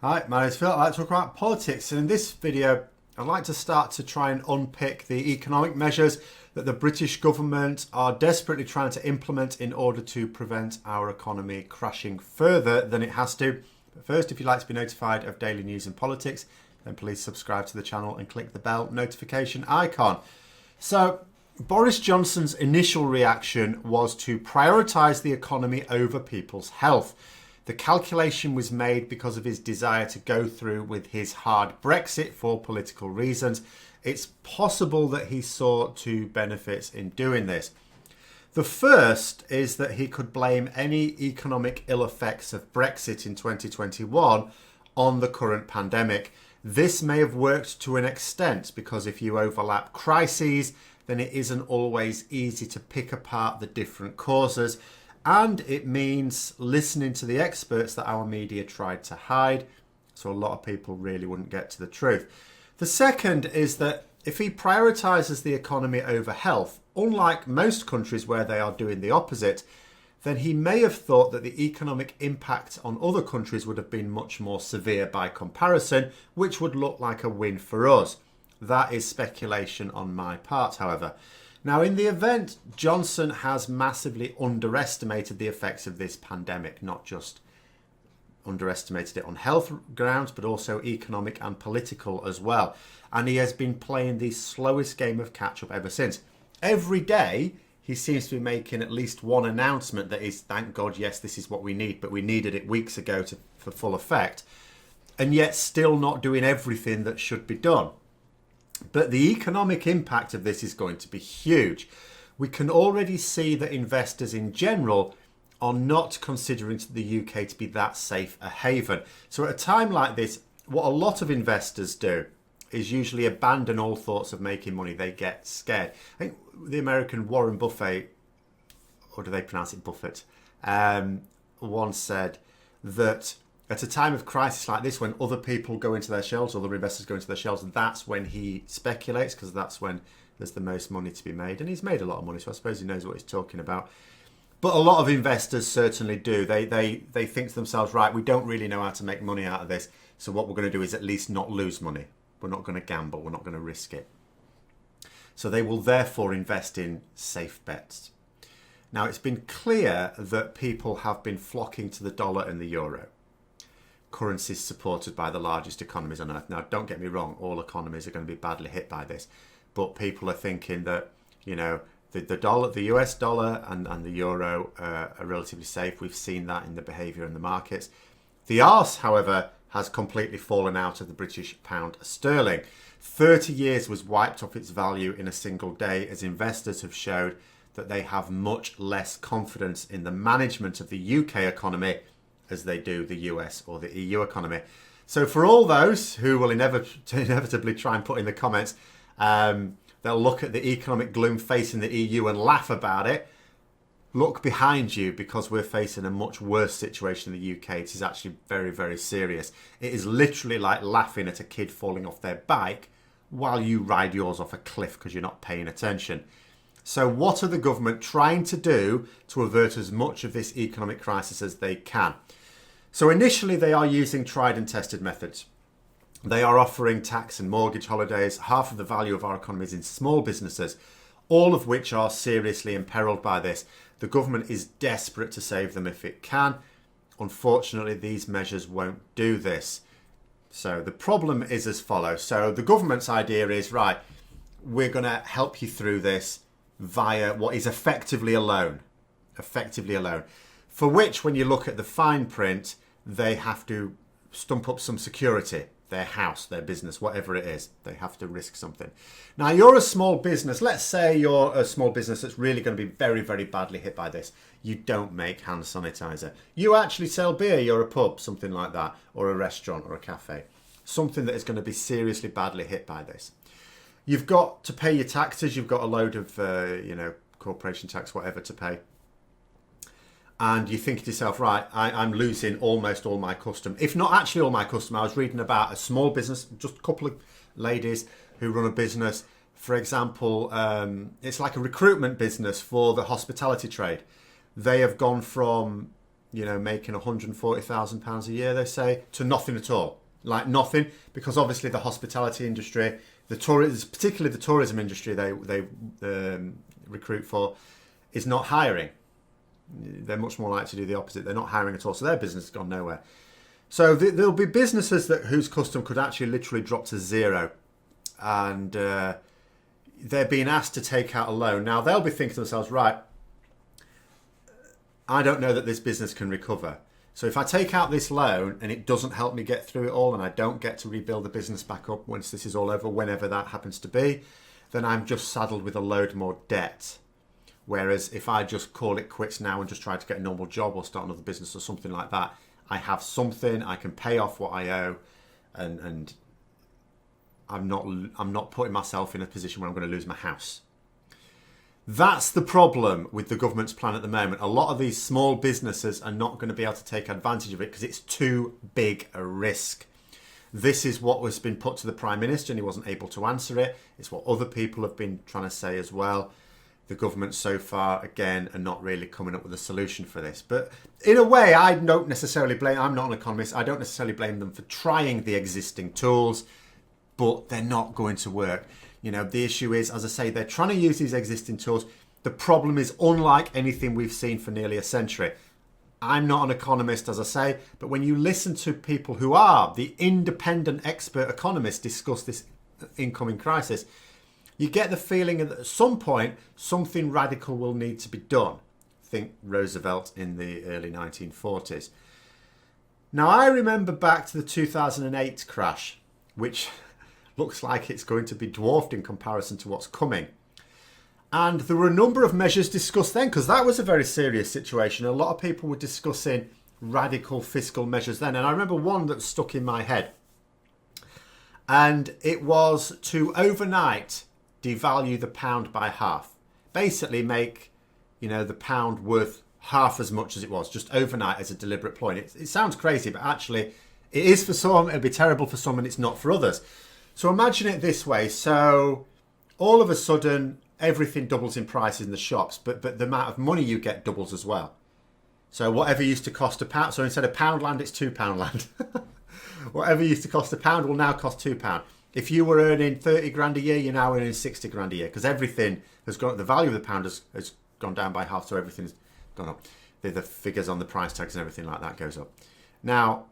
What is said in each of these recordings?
Hi, my name is Phil. I like to talk about politics, and in this video, I'd like to start to try and unpick the economic measures that the British government are desperately trying to implement in order to prevent our economy crashing further than it has to. But first, if you'd like to be notified of daily news and politics, then please subscribe to the channel and click the bell notification icon. So, Boris Johnson's initial reaction was to prioritise the economy over people's health. The calculation was made because of his desire to go through with his hard Brexit for political reasons. It's possible that he saw two benefits in doing this. The first is that he could blame any economic ill effects of Brexit in 2021 on the current pandemic. This may have worked to an extent because if you overlap crises, then it isn't always easy to pick apart the different causes. And it means listening to the experts that our media tried to hide. So a lot of people really wouldn't get to the truth. The second is that if he prioritises the economy over health, unlike most countries where they are doing the opposite, then he may have thought that the economic impact on other countries would have been much more severe by comparison, which would look like a win for us. That is speculation on my part, however. Now, in the event, Johnson has massively underestimated the effects of this pandemic, not just underestimated it on health grounds, but also economic and political as well. And he has been playing the slowest game of catch-up ever since. Every day, he seems to be making at least one announcement that is, thank God, yes, this is what we need, but we needed it weeks ago for full effect, and yet still not doing everything that should be done. But the economic impact of this is going to be huge. We can already see that investors in general are not considering the UK to be that safe a haven. So at a time like this, what a lot of investors do is usually abandon all thoughts of making money. They get scared. I think the American Warren Buffett, or do they pronounce it Buffett, once said that at a time of crisis like this, when other people go into their shells, other investors go into their shells, that's when he speculates, because that's when there's the most money to be made. And he's made a lot of money, so I suppose he knows what he's talking about. But a lot of investors certainly do. They think to themselves, right, we don't really know how to make money out of this, so what we're going to do is at least not lose money. We're not going to gamble. We're not going to risk it. So they will therefore invest in safe bets. Now, it's been clear that people have been flocking to the dollar and the euro. Currencies supported by the largest economies on earth. Now, don't get me wrong, all economies are going to be badly hit by this, but people are thinking that, the dollar, the US dollar and the euro are relatively safe. We've seen that in the behaviour in the markets. The arse, however, has completely fallen out of the British pound sterling. 30 years was wiped off its value in a single day as investors have showed that they have much less confidence in the management of the UK economy as they do the US or the EU economy. So for all those who will inevitably try and put in the comments, they'll look at the economic gloom facing the EU and laugh about it. Look behind you, because we're facing a much worse situation in the UK. It is actually very, very serious. It is literally like laughing at a kid falling off their bike while you ride yours off a cliff because you're not paying attention. So what are the government trying to do to avert as much of this economic crisis as they can? So initially they are using tried and tested methods. They are offering tax and mortgage holidays. Half of the value of our economy is in small businesses, all of which are seriously imperiled by this. The government is desperate to save them if it can. Unfortunately, these measures won't do this. So the problem is as follows. So the government's idea is, right, we're going to help you through this via what is effectively a loan. For which, when you look at the fine print, they have to stump up some security, their house, their business, whatever it is. They have to risk something. Now, you're a small business. Let's say you're a small business that's really going to be very, very badly hit by this. You don't make hand sanitizer. You actually sell beer. You're a pub, something like that, or a restaurant or a cafe. Something that is going to be seriously badly hit by this. You've got to pay your taxes. You've got a load of, corporation tax, whatever to pay. And you think to yourself, right, I'm losing almost all my custom. If not actually all my custom. I was reading about a small business, just a couple of ladies who run a business. For example, it's like a recruitment business for the hospitality trade. They have gone from making £140,000 a year, they say, to nothing at all. Like nothing, because obviously the hospitality industry, particularly the tourism industry they recruit for, is not hiring. They're much more likely to do the opposite. They're not hiring at all, so their business has gone nowhere. So there'll be businesses whose custom could actually literally drop to zero, and they're being asked to take out a loan. Now they'll be thinking to themselves, right, I don't know that this business can recover. So if I take out this loan and it doesn't help me get through it all, and I don't get to rebuild the business back up once this is all over, whenever that happens to be, then I'm just saddled with a load more debt. Whereas if I just call it quits now and just try to get a normal job or start another business or something like that, I have something, I can pay off what I owe, and I'm not putting myself in a position where I'm going to lose my house. That's the problem with the government's plan at the moment. A lot of these small businesses are not going to be able to take advantage of it because it's too big a risk. This is what has been put to the Prime Minister and he wasn't able to answer it. It's what other people have been trying to say as well. The government so far, again, are not really coming up with a solution for this. But in a way, I don't necessarily blame, I'm not an economist, I don't necessarily blame them for trying the existing tools, but they're not going to work. The issue is, as I say, they're trying to use these existing tools. The problem is unlike anything we've seen for nearly a century. I'm not an economist, as I say, but when you listen to people who are the independent expert economists discuss this incoming crisis, you get the feeling that at some point, something radical will need to be done. Think Roosevelt in the early 1940s. Now, I remember back to the 2008 crash, which looks like it's going to be dwarfed in comparison to what's coming. And there were a number of measures discussed then, because that was a very serious situation. A lot of people were discussing radical fiscal measures then. And I remember one that stuck in my head. And it was to overnight devalue the pound by half. Basically make, the pound worth half as much as it was, just overnight as a deliberate ploy. It sounds crazy, but actually it is for some, it'll be terrible for some, and it's not for others. So imagine it this way. So all of a sudden, everything doubles in prices in the shops, but the amount of money you get doubles as well. So whatever used to cost £1, so instead of £1 it's £2 land. Whatever used to cost £1 will now cost £2. If you were earning 30 grand a year, you're now earning 60 grand a year, because everything has gone, the value of the pound has gone down by half, so everything's gone up. The figures on the price tags and everything like that goes up. Now,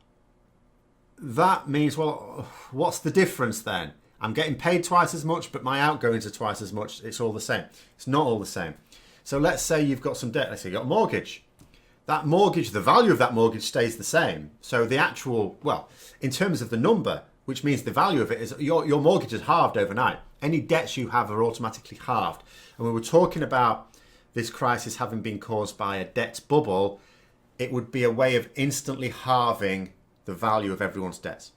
that means, well, what's the difference then? I'm getting paid twice as much, but my outgoings are twice as much. It's all the same. It's not all the same. So let's say you've got some debt. Let's say you've got a mortgage. That mortgage, the value of that mortgage stays the same. So the actual, well, in terms of the number, which means the value of it is your mortgage is halved overnight. Any debts you have are automatically halved. And we were talking about this crisis having been caused by a debt bubble. It would be a way of instantly halving the value of everyone's debts.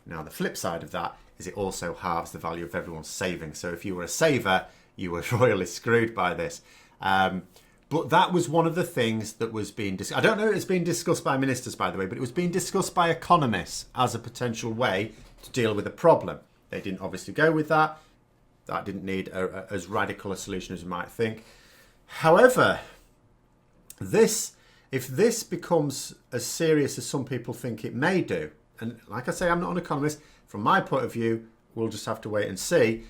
Now, the flip side of that is it also halves the value of everyone's savings. So if you were a saver, you were royally screwed by this. But that was one of the things that was being discussed. I don't know if it's being discussed by ministers, by the way, but it was being discussed by economists as a potential way to deal with the problem. They didn't obviously go with that. That didn't need as radical a solution as you might think. However, if this becomes as serious as some people think it may do, and like I say, I'm not an economist, from my point of view, we'll just have to wait and see,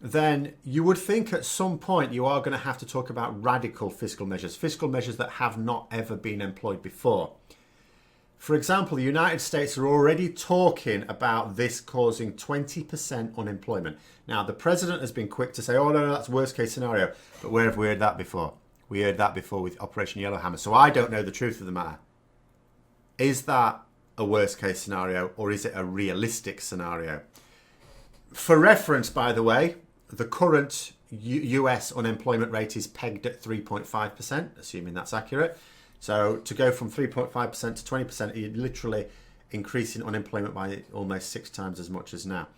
then you would think at some point you are going to have to talk about radical fiscal measures that have not ever been employed before. For example, the United States are already talking about this causing 20% unemployment. Now, the president has been quick to say, oh, no, that's worst case scenario. But where have we heard that before? We heard that before with Operation Yellowhammer. So I don't know the truth of the matter. Is that a worst case scenario, or is it a realistic scenario? For reference, by the way, the current US unemployment rate is pegged at 3.5%, assuming that's accurate. So to go from 3.5% to 20%, you're literally increasing unemployment by almost 6 times as much as now.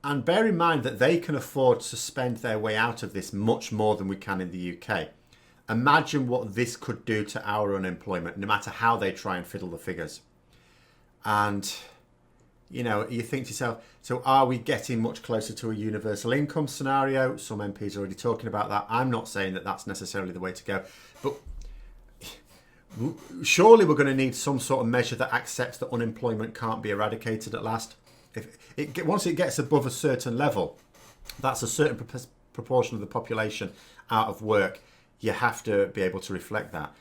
And bear in mind that they can afford to spend their way out of this much more than we can in the UK. Imagine what this could do to our unemployment, no matter how they try and fiddle the figures. And, you think to yourself, so are we getting much closer to a universal income scenario? Some MPs are already talking about that. I'm not saying that that's necessarily the way to go. But Surely we're going to need some sort of measure that accepts that unemployment can't be eradicated at last. Once it gets above a certain level, that's a certain proportion of the population out of work. You have to be able to reflect that.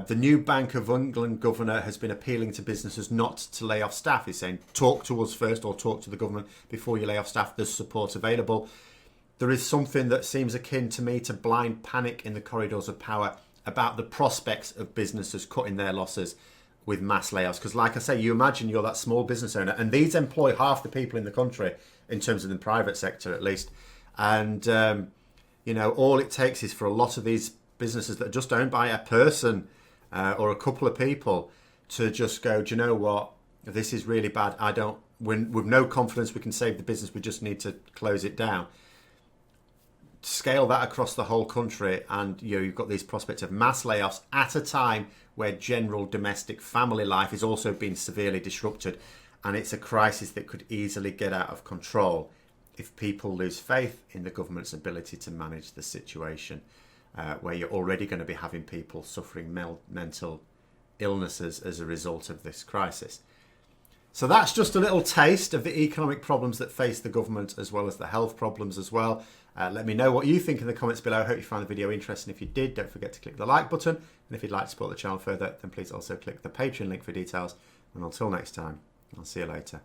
The new Bank of England governor has been appealing to businesses not to lay off staff. He's saying, talk to us first, or talk to the government before you lay off staff. There's support available. There is something that seems akin to me to blind panic in the corridors of power about the prospects of businesses cutting their losses with mass layoffs. Because like I say, you imagine you're that small business owner, and these employ half the people in the country, in terms of the private sector at least. And, all it takes is for a lot of these businesses that are just owned by a person or a couple of people to just go, do you know what, this is really bad. With no confidence we can save the business, we just need to close it down. Scale that across the whole country, and you've got these prospects of mass layoffs at a time where general domestic family life is also being severely disrupted, and it's a crisis that could easily get out of control if people lose faith in the government's ability to manage the situation, where you're already going to be having people suffering mental illnesses as a result of this crisis. So that's just a little taste of the economic problems that face the government, as well as the health problems as well. Let me know what you think in the comments below. I hope you found the video interesting. If you did, don't forget to click the like button. And if you'd like to support the channel further, then please also click the Patreon link for details. And until next time, I'll see you later.